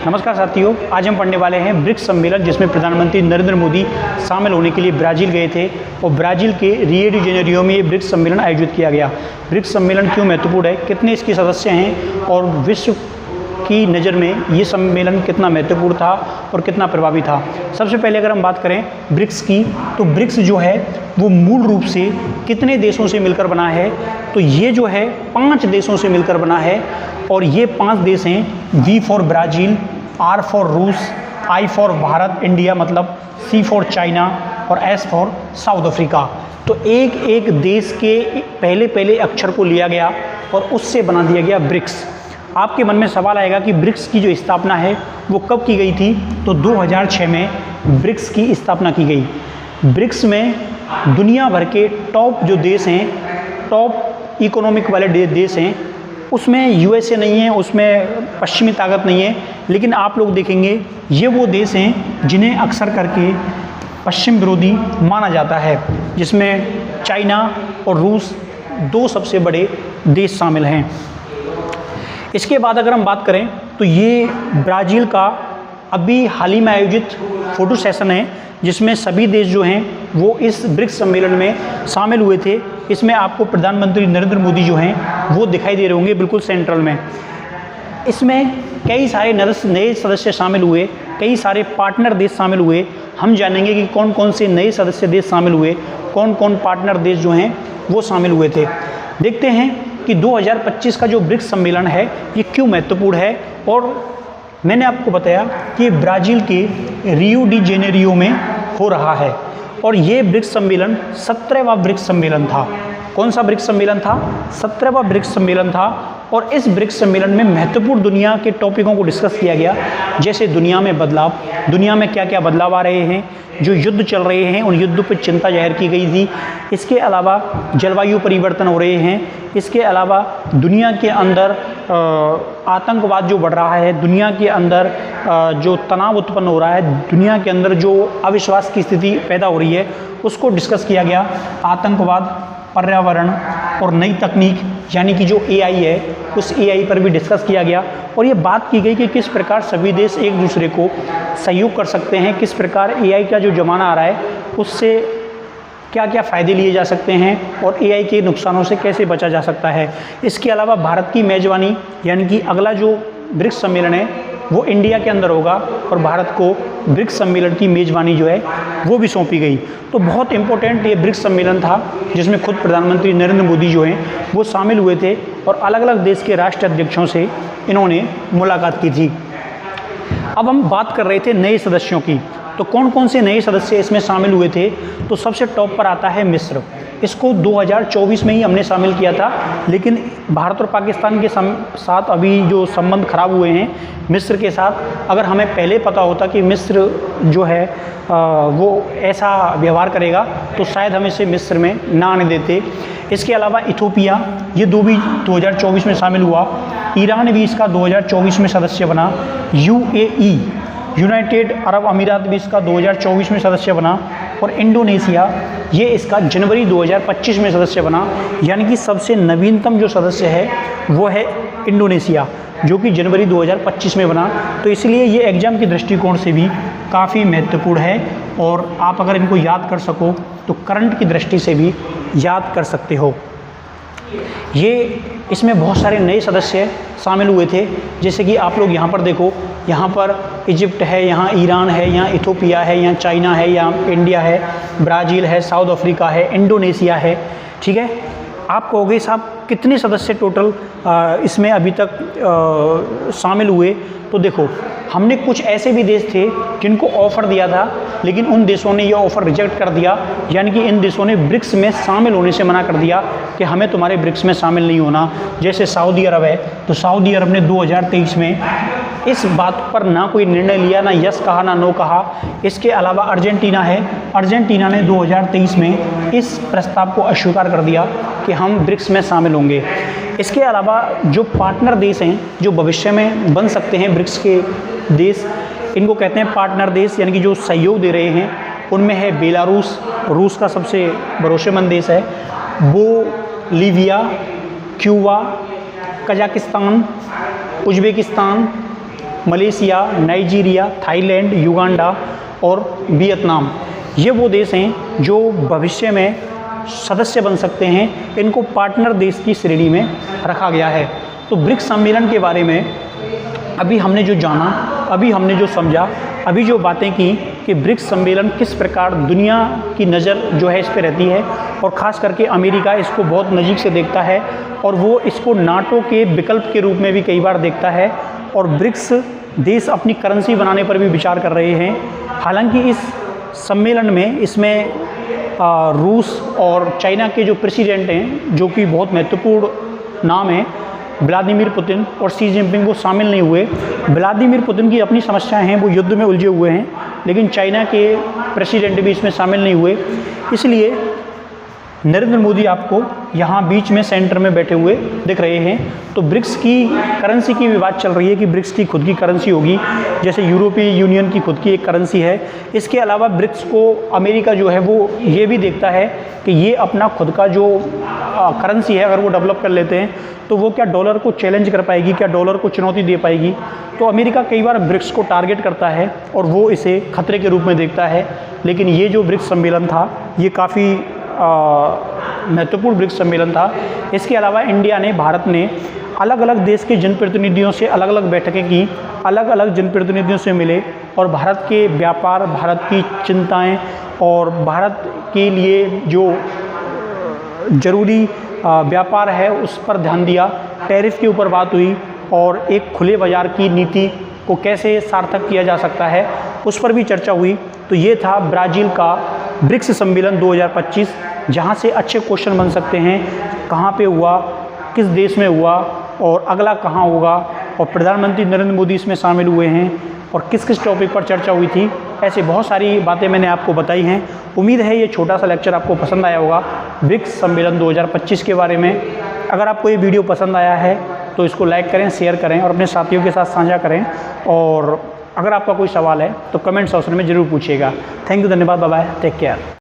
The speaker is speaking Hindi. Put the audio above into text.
नमस्कार साथियों, आज हम पढ़ने वाले हैं ब्रिक्स सम्मेलन, जिसमें प्रधानमंत्री नरेंद्र मोदी शामिल होने के लिए ब्राज़ील गए थे और ब्राज़ील के रियो डी जेनेरियो में ये ब्रिक्स सम्मेलन आयोजित किया गया। ब्रिक्स सम्मेलन क्यों महत्वपूर्ण है, कितने इसके सदस्य हैं और विश्व की नज़र में ये सम्मेलन कितना महत्वपूर्ण था और कितना प्रभावी था। सबसे पहले अगर हम बात करें ब्रिक्स की, तो ब्रिक्स जो है वो मूल रूप से कितने देशों से मिलकर बना है, तो ये जो है 5 देशों से मिलकर बना है और ये 5 देश हैं। V for Brazil, R for रूस, I फॉर भारत इंडिया मतलब, C फॉर चाइना और S फॉर साउथ अफ्रीका। तो एक एक देश के पहले अक्षर को लिया गया और उससे बना दिया गया ब्रिक्स। आपके मन में सवाल आएगा कि ब्रिक्स की जो स्थापना है वो कब की गई थी, तो 2006 में ब्रिक्स की स्थापना की गई। ब्रिक्स में दुनिया भर के टॉप जो देश हैं, टॉप इकोनॉमिक वाले देश हैं, उसमें USA नहीं है, उसमें पश्चिमी ताकत नहीं है, लेकिन आप लोग देखेंगे ये वो देश हैं जिन्हें अक्सर करके पश्चिम विरोधी माना जाता है, जिसमें चाइना और रूस 2 सबसे बड़े देश शामिल हैं। इसके बाद अगर हम बात करें तो ये ब्राज़ील का अभी हाल ही में आयोजित फोटो सेशन है, जिसमें सभी देश जो हैं वो इस ब्रिक्स सम्मेलन में शामिल हुए थे। इसमें आपको प्रधानमंत्री नरेंद्र मोदी जो हैं वो दिखाई दे रहे होंगे बिल्कुल सेंट्रल में। इसमें कई सारे नए सदस्य शामिल हुए, कई सारे पार्टनर देश शामिल हुए। हम जानेंगे कि कौन कौन से नए सदस्य देश शामिल हुए, कौन कौन पार्टनर देश जो हैं वो शामिल हुए थे। देखते हैं कि 2025 का जो ब्रिक्स सम्मेलन है ये क्यों महत्वपूर्ण है। और मैंने आपको बताया कि ब्राज़ील के रियो डी जेनेरियो में हो रहा है और ये ब्रिक्स सम्मेलन 17वां ब्रिक्स सम्मेलन था। कौन सा ब्रिक्स सम्मेलन था? 17वां ब्रिक्स सम्मेलन था। और इस ब्रिक्स सम्मेलन में महत्वपूर्ण दुनिया के टॉपिकों को डिस्कस किया गया, जैसे दुनिया में बदलाव, दुनिया में क्या क्या बदलाव आ रहे हैं, जो युद्ध चल रहे हैं उन युद्ध पर चिंता जाहिर की गई थी। इसके अलावा जलवायु परिवर्तन हो रहे हैं, इसके अलावा दुनिया के अंदर आतंकवाद जो बढ़ रहा है, दुनिया के अंदर जो तनाव उत्पन्न हो रहा है, दुनिया के अंदर जो अविश्वास की स्थिति पैदा हो रही है, उसको डिस्कस किया गया। आतंकवाद, पर्यावरण और नई तकनीक यानी कि जो AI है, उस AI पर भी डिस्कस किया गया और ये बात की गई कि किस प्रकार सभी देश एक दूसरे को सहयोग कर सकते हैं, किस प्रकार AI का जो ज़माना आ रहा है उससे क्या क्या फ़ायदे लिए जा सकते हैं और AI के नुकसानों से कैसे बचा जा सकता है। इसके अलावा भारत की मेज़बानी यानी कि अगला जो ब्रिक्स सम्मेलन है वो इंडिया के अंदर होगा और भारत को ब्रिक्स सम्मेलन की मेज़बानी जो है वो भी सौंपी गई। तो बहुत इम्पोर्टेंट ये ब्रिक्स सम्मेलन था, जिसमें खुद प्रधानमंत्री नरेंद्र मोदी जो हैं वो शामिल हुए थे और अलग अलग देश के राष्ट्राध्यक्षों से इन्होंने मुलाकात की थी। अब हम बात कर रहे थे नए सदस्यों की, तो कौन कौन से नए सदस्य इसमें शामिल हुए थे। तो सबसे टॉप पर आता है मिस्र। इसको 2024 में ही हमने शामिल किया था, लेकिन भारत और पाकिस्तान के साथ अभी जो संबंध खराब हुए हैं मिस्र के साथ, अगर हमें पहले पता होता कि मिस्र जो है वो ऐसा व्यवहार करेगा तो शायद हम इसे मिस्र में ना आने देते। इसके अलावा इथोपिया, ये 2 भी 2024 में शामिल हुआ। ईरान भी इसका 2024 में सदस्य बना। UAE यूनाइटेड अरब अमीरात भी इसका 2024 में सदस्य बना और इंडोनेशिया ये इसका जनवरी 2025 में सदस्य बना। यानी कि सबसे नवीनतम जो सदस्य है वो है इंडोनेशिया, जो कि जनवरी 2025 में बना। तो इसलिए ये एग्ज़ाम के दृष्टिकोण से भी काफ़ी महत्वपूर्ण है और आप अगर इनको याद कर सको तो करंट की दृष्टि से भी याद कर सकते हो। ये इसमें बहुत सारे नए सदस्य शामिल हुए थे, जैसे कि आप लोग यहाँ पर देखो, यहाँ पर इजिप्ट है, यहाँ ईरान है, यहाँ इथोपिया है, यहाँ चाइना है, यहाँ इंडिया है, ब्राज़ील है, साउथ अफ्रीका है, इंडोनेशिया है। ठीक है, आप कहोगे साहब कितने सदस्य टोटल इसमें अभी तक शामिल हुए। तो देखो, हमने कुछ ऐसे भी देश थे जिनको ऑफ़र दिया था, लेकिन उन देशों ने ये ऑफ़र रिजेक्ट कर दिया। यानी कि इन देशों ने ब्रिक्स में शामिल होने से मना कर दिया कि हमें तुम्हारे ब्रिक्स में शामिल नहीं होना। जैसे सऊदी अरब है, तो सऊदी अरब ने 2023 में इस बात पर ना कोई निर्णय लिया, ना यस कहा ना नो कहा। इसके अलावा अर्जेंटीना है, अर्जेंटीना ने 2023 में इस प्रस्ताव को अस्वीकार कर दिया कि हम ब्रिक्स में शामिल होंगे। इसके अलावा जो पार्टनर देश हैं जो भविष्य में बन सकते हैं ब्रिक्स के देश, इनको कहते हैं पार्टनर देश, यानी कि जो सहयोग दे रहे हैं। उनमें है बेलारूस, रूस का सबसे भरोसेमंद देश है, Bolivia, Cuba, Kazakhstan, Uzbekistan, Malaysia, Nigeria, Thailand, Uganda और वियतनाम। ये वो देश हैं जो भविष्य में सदस्य बन सकते हैं। इनको पार्टनर देश की श्रेणी में रखा गया है। तो ब्रिक्स सम्मेलन के बारे में अभी हमने जो जाना, अभी हमने जो समझा, अभी जो बातें की कि ब्रिक्स सम्मेलन किस प्रकार दुनिया की नज़र जो है इस पर रहती है और ख़ास करके अमेरिका इसको बहुत नज़दीक से देखता है और वो इसको नाटो के विकल्प के रूप में भी कई बार देखता है। और ब्रिक्स देश अपनी करेंसी बनाने पर भी विचार कर रहे हैं। हालांकि इस सम्मेलन में इसमें रूस और चाइना के जो प्रेसिडेंट हैं, जो कि बहुत महत्वपूर्ण नाम हैं, व्लादिमीर पुतिन और शी जिनपिंग, वो शामिल नहीं हुए। व्लादिमीर पुतिन की अपनी समस्याएं हैं, वो युद्ध में उलझे हुए हैं, लेकिन चाइना के प्रेसिडेंट भी इसमें शामिल नहीं हुए। इसलिए नरेंद्र मोदी आपको यहाँ बीच में सेंटर में बैठे हुए दिख रहे हैं। तो ब्रिक्स की करेंसी की भी बात चल रही है कि ब्रिक्स की खुद की करेंसी होगी, जैसे यूरोपीय यूनियन की खुद की एक करेंसी है। इसके अलावा ब्रिक्स को अमेरिका जो है वो ये भी देखता है कि ये अपना खुद का जो करेंसी है, अगर वो डेवलप कर लेते हैं तो वो क्या डॉलर को चैलेंज कर पाएगी, क्या डॉलर को चुनौती दे पाएगी। तो अमेरिका कई बार ब्रिक्स को टारगेट करता है और वो इसे खतरे के रूप में देखता है। लेकिन ये जो ब्रिक्स सम्मेलन था ये काफ़ी महत्वपूर्ण ब्रिक्स सम्मेलन था। इसके अलावा इंडिया ने, भारत ने अलग अलग देश के जनप्रतिनिधियों से अलग अलग बैठकें की, अलग अलग जनप्रतिनिधियों से मिले और भारत के व्यापार, भारत की चिंताएं और भारत के लिए जो ज़रूरी व्यापार है उस पर ध्यान दिया। टैरिफ के ऊपर बात हुई और एक खुले बाज़ार की नीति को कैसे सार्थक किया जा सकता है उस पर भी चर्चा हुई। तो ये था ब्राज़ील का ब्रिक्स सम्मेलन 2025, जहाँ से अच्छे क्वेश्चन बन सकते हैं। कहाँ पे हुआ, किस देश में हुआ और अगला कहाँ होगा, और प्रधानमंत्री नरेंद्र मोदी इसमें शामिल हुए हैं और किस किस टॉपिक पर चर्चा हुई थी। ऐसे बहुत सारी बातें मैंने आपको बताई हैं। उम्मीद है ये छोटा सा लेक्चर आपको पसंद आया होगा ब्रिक्स सम्मेलन 2025 के बारे में। अगर आपको ये वीडियो पसंद आया है तो इसको लाइक करें, शेयर करें और अपने साथियों के साथ साझा करें। और अगर आपका कोई सवाल है तो कमेंट सेक्शन में ज़रूर पूछिएगा। थैंक यू, धन्यवाद, बाय बाय, टेक केयर।